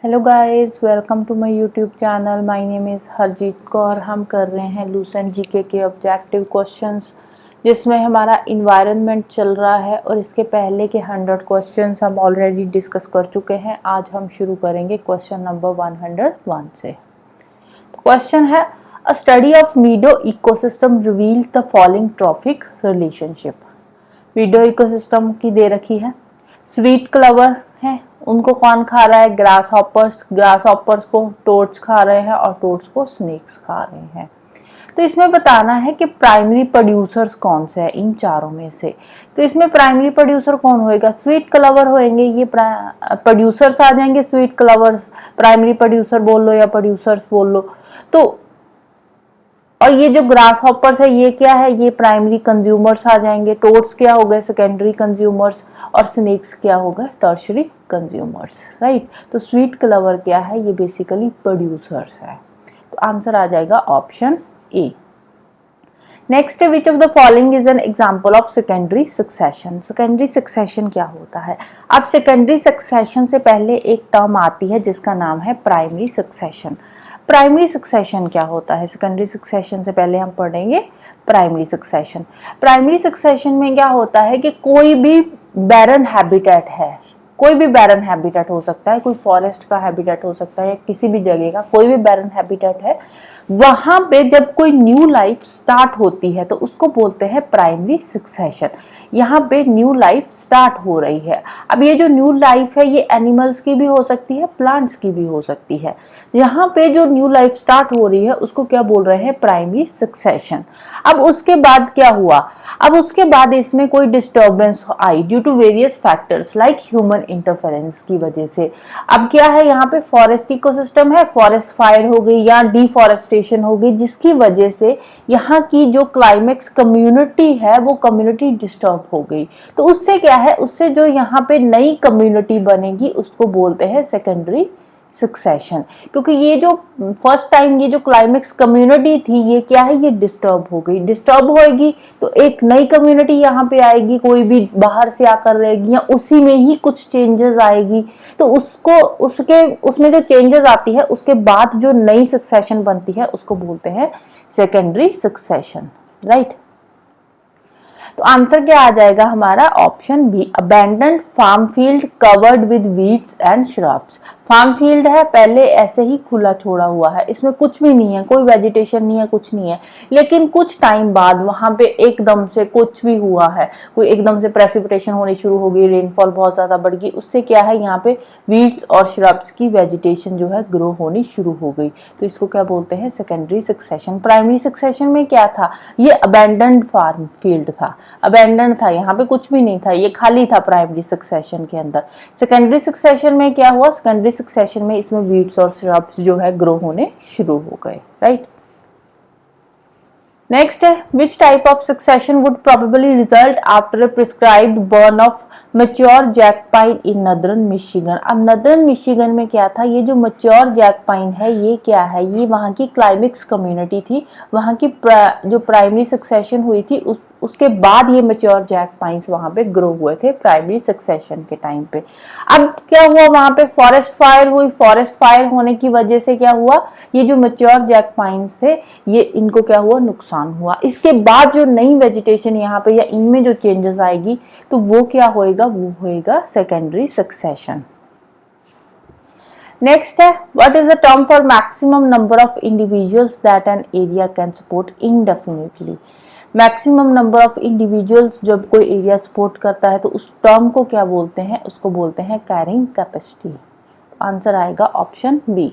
Hello guys, welcome to my YouTube channel. My name is Harjeet Kaur. हम कर रहे हैं लूसेंट जीके के ऑब्जेक्टिव क्वेश्चंस, जिसमें हमारा इन्वायरमेंट चल रहा है और इसके पहले के 100 क्वेश्चंस हम ऑलरेडी डिस्कस कर चुके हैं। आज हम शुरू करेंगे क्वेश्चन नंबर 101 से। क्वेश्चन है, a study of meadow ecosystem reveal the following trophic relationship. Meadow ecosystem की दे रखी है, स्वीट क्लवर है, उनको कौन खा रहा है? ग्रास हॉपर्स को टोड्स खा रहे हैं और टोड्स को स्नेक्स खा रहे हैं। तो इसमें बताना है कि प्राइमरी प्रोड्यूसर्स कौन से हैं इन चारों में से। तो इसमें प्राइमरी प्रोड्यूसर कौन होएगा? स्वीट क्लवर होएंगे। ये प्रोड्यूसर्स आ जाएंगे, स्वीट क्लवर्स। प्राइमरी प्रोड्यूसर बोल लो या प्रोड्यूसर्स बोल लो। तो और ये जो ग्रास हॉपर्स है ये क्या है? ये प्राइमरी कंज्यूमर्स आ जाएंगे। टोड्स क्या हो गए? Secondary consumers. और स्नेक्स क्या हो गए? Tertiary consumers. राइट। तो स्वीट क्लवर क्या है? ये बेसिकली प्रोड्यूसर्स है। तो आंसर आ जाएगा option A. Next, which of the following is an example of secondary succession. Secondary succession क्या होता है? अब सेकेंडरी सक्सेशन से पहले एक टर्म आती है जिसका नाम है प्राइमरी सक्सेशन। प्राइमरी सक्सेशन क्या होता है? सेकेंडरी सक्सेशन से पहले हम पढ़ेंगे प्राइमरी सक्सेशन। प्राइमरी सक्सेशन में क्या होता है कि कोई भी बैरन हैबिटेट है, कोई भी बैरन हैबिटेट हो सकता है, कोई फॉरेस्ट का हैबिटेट हो सकता है, किसी भी जगह का कोई भी बैरन हैबिटेट है, वहां पे जब कोई न्यू लाइफ स्टार्ट होती है तो उसको बोलते हैं प्राइमरी सक्सेशन। यहाँ पे न्यू लाइफ स्टार्ट हो रही है। अब ये जो न्यू लाइफ है ये एनिमल्स की भी हो सकती है, प्लांट्स की भी हो सकती है। यहाँ पे जो न्यू लाइफ स्टार्ट हो रही है उसको क्या बोल रहे हैं? Primary succession. अब उसके बाद क्या हुआ? अब उसके बाद इसमें कोई डिस्टर्बेंस आई due to various factors like human interference की वजह से। अब क्या है? यहाँ पे फॉरेस्ट इकोसिस्टम है, फॉरेस्ट फायर हो गई या डिफॉरेस्टेशन हो गई, जिसकी वजह से यहाँ की जो क्लाइमेक्स कम्युनिटी है वो कम्युनिटी डिस्टर्ब हो गई। तो उससे क्या है? उससे जो यहाँ पे नई कम्युनिटी बनेगी उसको बोलते हैं सेकेंडरी सक्सेशन। क्योंकि ये जो फर्स्ट टाइम ये जो क्लाइमेक्स कम्युनिटी थी ये क्या है? ये डिस्टर्ब हो गई। डिस्टर्ब होएगी तो एक नई कम्युनिटी यहाँ पे आएगी, कोई भी बाहर से आकर रहेगी या उसी में ही कुछ चेंजेस आएगी। तो उसको उसमें जो चेंजेस आती है उसके बाद जो नई सक्सेशन बनती है उसको बोलते हैं सेकेंडरी सक्सेशन। राइट। तो आंसर क्या आ जाएगा हमारा? Option B, abandoned farm field covered with weeds and shrubs. Farm field है, पहले ऐसे ही खुला छोड़ा हुआ है, इसमें कुछ भी नहीं है, कोई वेजिटेशन नहीं है, कुछ नहीं है, लेकिन कुछ टाइम बाद वहां पे एकदम से कुछ भी हुआ है, कोई एकदम से प्रेसिपिटेशन होनी शुरू हो गई, रेनफॉल बहुत ज्यादा बढ़ गई, उससे क्या है? यहाँ पे वीड्स और श्रब्स की वेजिटेशन जो है ग्रो होनी शुरू हो गई। तो इसको क्या बोलते हैं? Secondary succession. प्राइमरी सक्सेशन में क्या था? ये अबैंडन्ड फार्म फील्ड था, अबैंडन था, यहाँ पे कुछ भी नहीं था, ये खाली था प्राइमरी सक्सेशन के अंदर। सेकेंडरी सक्सेशन में क्या हुआ? सेकेंडरी सक्सेशन में इसमें वीड्स और श्रब्स जो है ग्रो होने शुरू हो गए। राइट। नेक्स्ट है, which type of succession would probably result after a prescribed burn of mature jack pine in northern Michigan. अब नदर्न मिशिगन में क्या था? ये जो मैच्योर जैक पाइन है ये क्या है? ये वहाँ की क्लाइमेक्स कम्युनिटी थी, वहाँ की जो प्राइमरी सक्सेशन हुई थी उसके बाद ये मैच्योर जैक पाइन्स वहां पे ग्रो हुए थे प्राइमरी सक्सेशन के टाइम पे। अब क्या हुआ? वहां पे फॉरेस्ट फायर हुई, फॉरेस्ट फायर होने की वजह से क्या हुआ? ये जो मैच्योर जैक पाइन्स थे ये इनको क्या हुआ? नुकसान हुआ। इसके बाद जो नई वेजिटेशन यहाँ पे या इनमें जो चेंजेस आएगी तो वो क्या होएगा? वो होएगा सेकेंडरी सक्सेशन। नेक्स्ट है, what is the term for maximum number of individuals that an area can support indefinitely. Maximum number of individuals जब कोई एरिया सपोर्ट करता है तो उस टर्म को क्या बोलते हैं? उसको बोलते हैं कैरिंग कैपेसिटी। आंसर आएगा ऑप्शन बी।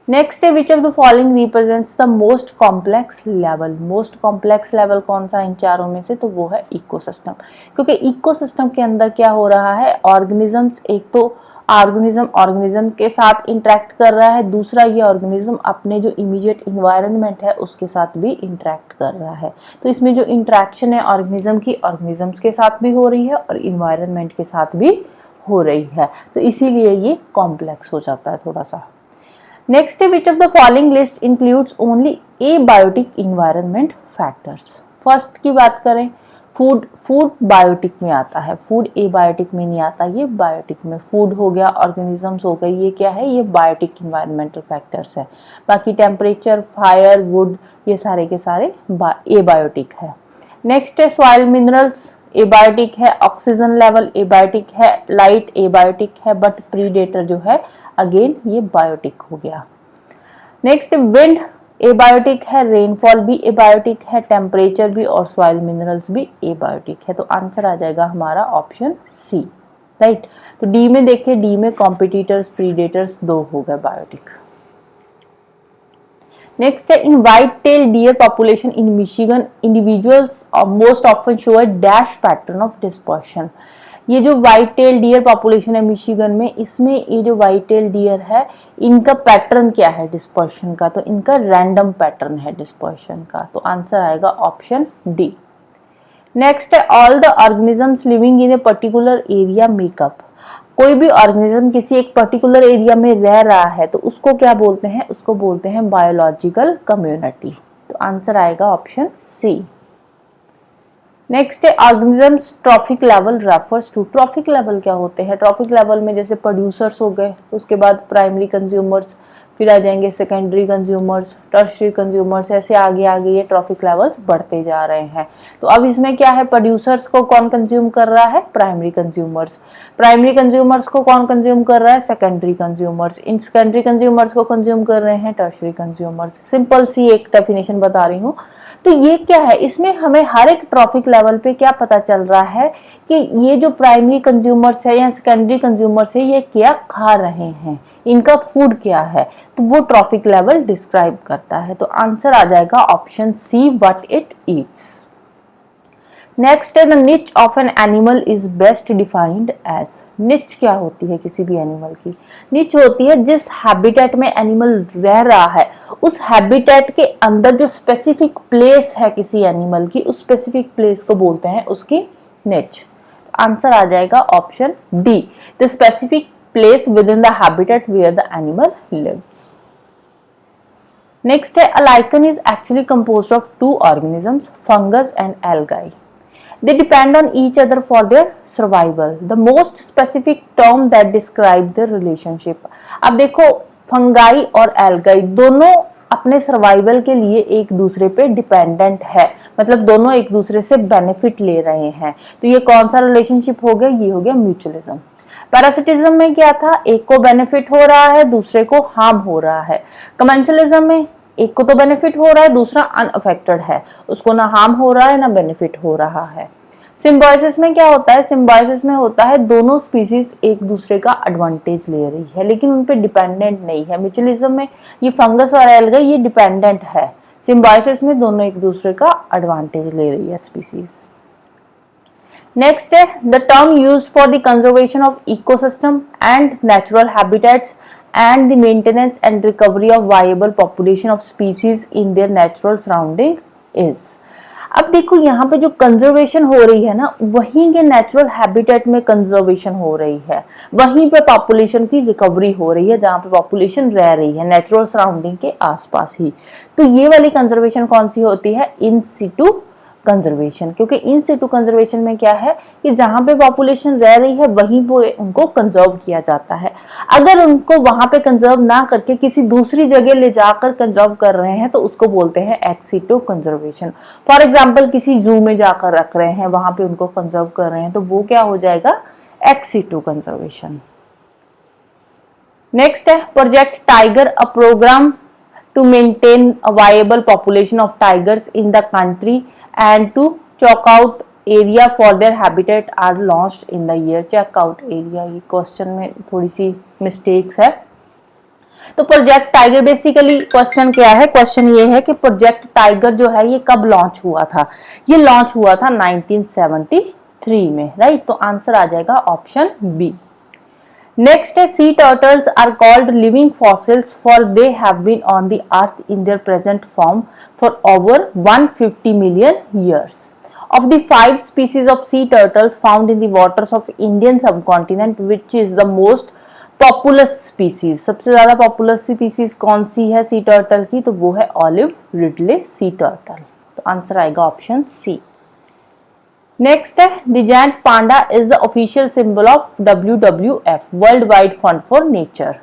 नेक्स्ट है, which of the following represents the most complex level. Most complex level कौन सा इन चारों में से? तो वो है इकोसिस्टम। क्योंकि इकोसिस्टम के अंदर क्या हो रहा है? ऑर्गेनिजम्स, एक तो ऑर्गेनिज्म के साथ इंटरेक्ट कर रहा है, दूसरा ये ऑर्गेनिज्म अपने जो इमीडिएट इन्वायरमेंट है उसके साथ भी इंटरेक्ट कर रहा है। तो इसमें जो इंटरेक्शन है ऑर्गेनिज्म की, ऑर्गेनिजम्स के साथ भी हो रही है और इन्वायरमेंट के साथ भी हो रही है, तो इसीलिए ये कॉम्प्लेक्स हो जाता है थोड़ा सा। नेक्स्ट है, which of the following list includes only abiotic environment factors. First की बात करें फूड फूड बायोटिक में आता है, फूड एबायोटिक में नहीं आता, ये बायोटिक में। फूड हो गया, ऑर्गेनिजम्स हो गए, ये क्या है, ये बायोटिक इन्वायरमेंटल फैक्टर्स है। बाकी टेम्परेचर, फायर, वुड, ये सारे के सारे एबायोटिक है। नेक्स्ट है सॉइल मिनरल्स, एबायोटिक है। ऑक्सीजन लेवल एबायोटिक है, लाइट एबायोटिक है, बट प्रीडेटर जो है अगेन ये बायोटिक हो गया। नेक्स्ट विंड एबायोटिक है, रेनफॉल भी एबायोटिक है, टेम्परेचर भी और सॉइल मिनरल्स भी एबायोटिक है। तो आंसर आ जाएगा हमारा ऑप्शन सी, राइट। तो डी में देखिए, डी में कॉम्पिटिटर्स, प्रीडेटर्स दो हो गए बायोटिक। नेक्स्ट है in white tail deer population in Michigan individuals most often show a dash pattern of dispersion. ये जो व्हाइट टेल डियर पॉपुलेशन है मिशिगन में, इसमें ये जो व्हाइट टेल डियर है इनका पैटर्न क्या है डिस्पर्शन का, तो इनका रैंडम पैटर्न है डिस्पर्शन का। तो आंसर आएगा ऑप्शन डी। नेक्स्ट है all the organisms living in a particular area makeup. कोई भी ऑर्गेनिज्म किसी एक पर्टिकुलर एरिया में रह रहा है तो उसको क्या बोलते हैं, उसको बोलते हैं बायोलॉजिकल कम्युनिटी। तो आंसर आएगा ऑप्शन सी। नेक्स्ट है organisms trophic level refers to. Trophic level क्या होते हैं, ट्रॉफिक लेवल में जैसे प्रोड्यूसर्स हो गए, उसके बाद प्राइमरी कंज्यूमर्स, फिर आ जाएंगे सेकेंडरी कंज्यूमर्स, टर्शियरी कंज्यूमर्स, ऐसे आगे आगे ये ट्रॉफिक लेवल्स बढ़ते जा रहे हैं। तो अब इसमें क्या है, प्रोड्यूसर्स को कौन कंज्यूम कर रहा है, प्राइमरी कंज्यूमर्स। प्राइमरी कंज्यूमर्स को कौन कंज्यूम कर रहा है, secondary consumers. In secondary consumers को कंज्यूम कर रहे हैं टर्शियरी कंज्यूमर्स। सिंपल सी एक डेफिनेशन बता रही हूँ। तो ये क्या है, इसमें हमें हर एक ट्रॉफिक लेवल पे क्या पता चल रहा है कि ये जो प्राइमरी कंज्यूमर्स है या सेकेंडरी कंज्यूमर्स है ये क्या खा रहे हैं, इनका फूड क्या है, तो वो ट्रॉफिक लेवल डिस्क्राइब करता है। तो आंसर आ जाएगा option C, what it eats. Next है the niche of an animal is best defined as. Niche क्या होती है किसी भी एनिमल की, निच होती है जिस हैबिटेट में एनिमल रह रहा है उस हैबिटेट के अंदर जो स्पेसिफिक प्लेस है किसी एनिमल की, उस स्पेसिफिक प्लेस को बोलते हैं उसकी निच। आंसर आ जाएगा option D, the specific place within the habitat where the animal lives. Next, a lichen is actually composed of two organisms, fungus and algae. They depend on each other for their survival. The most specific term that describe their relationship. अब देखो fungi और algae दोनों अपने survival के लिए एक दूसरे पे डिपेंडेंट है, मतलब दोनों एक दूसरे से बेनिफिट ले रहे हैं। तो ये कौन सा रिलेशनशिप हो गया, ये हो गया म्यूचुअलिज्म। पैरासिटिज्म में क्या था, एक को बेनिफिट हो रहा है दूसरे को हार्म हो रहा है। कमेंसलिज्म में एक को तो बेनिफिट हो रहा है दूसरा अनअफेक्टेड है, उसको ना हार्म हो रहा है ना बेनिफिट हो रहा है। सिम्बायोसिस में क्या होता है, सिम्बायोसिस में होता है दोनों स्पीसीज एक दूसरे का एडवांटेज ले रही है लेकिन उन पे डिपेंडेंट नहीं है। म्यूचुअलिज्म में ये फंगस और एल्गा ये डिपेंडेंट है, सिम्बायोसिस में दोनों एक दूसरे का एडवांटेज ले रही है स्पीसीज। नेक्स्ट है the term used for the conservation of ecosystem and natural habitats and the maintenance and recovery of viable population of species in their natural surrounding is। अब देखो यहाँ पे जो कंजर्वेशन हो रही है ना, वहीं के नेचुरल हैबिटेट में कंजर्वेशन हो रही है, वहीं पे पॉपुलेशन की रिकवरी हो रही है जहाँ पे पॉपुलेशन रह रही है नेचुरल सराउंडिंग के आसपास ही। तो ये वाली कंजर्वेशन कौन सी होती है, इन सिटू कंजर्वेशन। क्योंकि इन सिटू कंजर्वेशन में क्या है कि जहां पे पॉपुलेशन रह रही है वहीं पे उनको कंजर्व किया जाता है। अगर उनको वहां पे कंजर्व ना करके किसी दूसरी जगह ले जाकर कंजर्व कर रहे हैं तो उसको बोलते हैं x situ conservation. For example किसी जू में जाकर रख रहे हैं, वहां पे उनको कंजर्व कर रहे हैं, तो वो क्या हो जाएगा, एक्स सिटू कंजर्वेशन। नेक्स्ट है Project Tiger, a program to maintain a viable population of tigers in the country and to chalk out area for their habitat are launched in the year। check out area, ये question में थोड़ी सी mistakes है। तो project tiger basically question क्या है, question ये है कि प्रोजेक्ट टाइगर जो है ये कब लॉन्च हुआ था, ये लॉन्च हुआ था 1973 में, राइट। तो आंसर आ जाएगा option B. Next, sea turtles are called living fossils for they have been on the earth in their present form for over 150 million years. Of the 5 species of sea turtles found in the waters of Indian subcontinent, which is the most populous species? सबसे ज़्यादा populous species कौन सी है sea turtle की, तो वो है olive ridley sea turtle। तो answer आएगा ऑप्शन सी। नेक्स्ट है the giant Panda is the official symbol of WWF world wide fund for nature.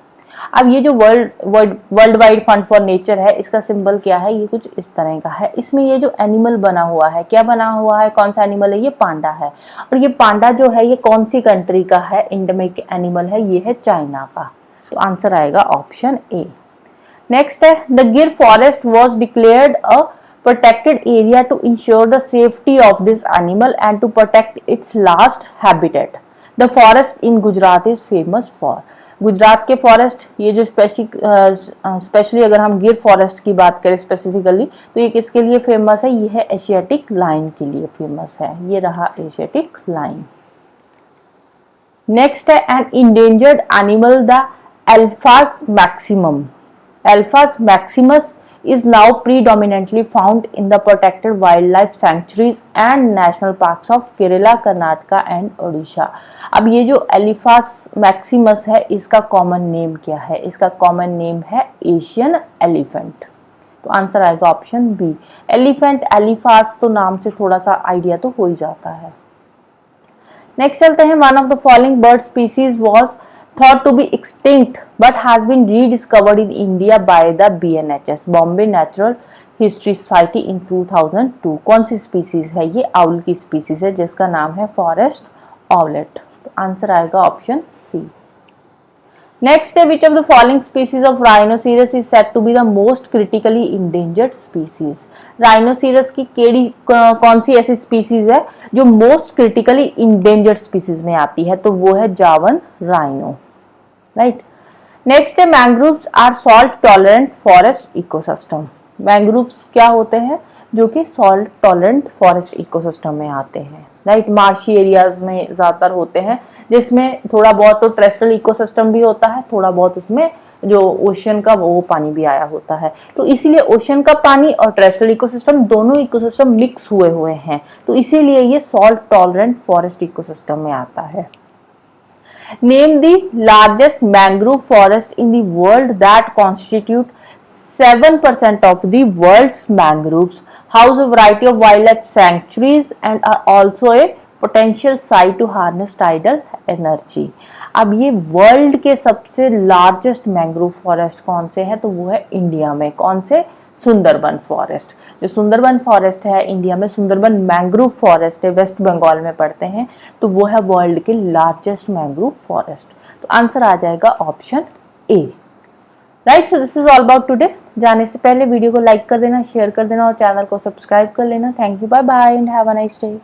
अब ये जो world wide fund for nature है, इसका सिंबल क्या है, ये कुछ इस तरह का है। इसमें ये जो एनिमल बना हुआ है, क्या बना हुआ है, कौन सा एनिमल है, ये पांडा है। और ये पांडा जो है ये कौन सी कंट्री का है, इंडेमिक एनिमल है, ये है चाइना का। तो आंसर आएगा ऑप्शन ए। नेक्स्ट है द गिर forest was declared a protected area to ensure the safety of this animal and to protect its last habitat. The forest in Gujarat is famous for. Gujarat के forest, ये जो specially अगर हम गिर forest की बात करें स्पेसिफिकली, तो ये किसके लिए फेमस है, ये है एशियाटिक लाइन के लिए फेमस है। ये रहा एशियाटिक लाइन। नेक्स्ट है an endangered animal the elephas maximum. Elephas maximus is now predominantly found in the protected wildlife sanctuaries and national parks of Kerala, Karnataka and Odisha. अब ये जो एलिफास Maximus है, इसका कॉमन नेम क्या है, इसका common name है एशियन एलिफेंट। तो आंसर आएगा ऑप्शन बी। एलिफेंट, एलिफास तो नाम से थोड़ा सा आइडिया तो हो ही जाता है। नेक्स्ट चलते हैं, one of the following bird species was thought to be extinct but has been rediscovered in India by the BNHS Bombay Natural History Society in 2002। कौन सी स्पीसीज है, ये आउल की स्पीसीज है जिसका नाम है फॉरेस्ट ऑवलेट। तो आंसर आएगा ऑप्शन सी। नेक्स्ट है which of the following species of rhinoceros is said to be the most critically endangered species. Rhinoceros की कौन सी ऐसी स्पीसीज है जो मोस्ट क्रिटिकली इंडेंजर्ड स्पीसीज में आती है, तो वो है जावन राइनो, राइट। नेक्स्ट है mangroves are salt tolerant forest ecosystem. Mangroves क्या होते हैं, जो कि सॉल्ट टॉलरेंट फॉरेस्ट इकोसिस्टम में आते हैं, राइट। मार्शी एरियाज में ज्यादातर होते हैं, जिसमें थोड़ा बहुत तो टेरेस्ट्रियल इकोसिस्टम भी होता है, थोड़ा बहुत उसमें जो ओशन का वो पानी भी आया होता है। तो इसीलिए ओशन का पानी और टेरेस्ट्रियल इकोसिस्टम दोनों इकोसिस्टम मिक्स हुए हैं, तो इसीलिए ये सॉल्ट टॉलरेंट फॉरेस्ट इकोसिस्टम में आता है। Name the largest mangrove forest in the world that constitute 7% of the world's mangroves, house a variety of wildlife sanctuaries and are also a potential site to harness tidal energy। अब ये world के सबसे largest mangrove forest कौन से हैं, तो वो है इंडिया में, कौन से, सुंदरबन फॉरेस्ट। जो सुंदरबन फॉरेस्ट है इंडिया में, सुंदरबन मैंग्रोव फॉरेस्ट है, वेस्ट बंगाल में पड़ते हैं, तो वो है वर्ल्ड के लार्जेस्ट मैंग्रोव फॉरेस्ट। तो आंसर आ जाएगा option A, right. So this is all about today. जाने से पहले वीडियो को लाइक कर देना, शेयर कर देना और चैनल को सब्सक्राइब कर लेना। Thank you, bye bye and have a nice day.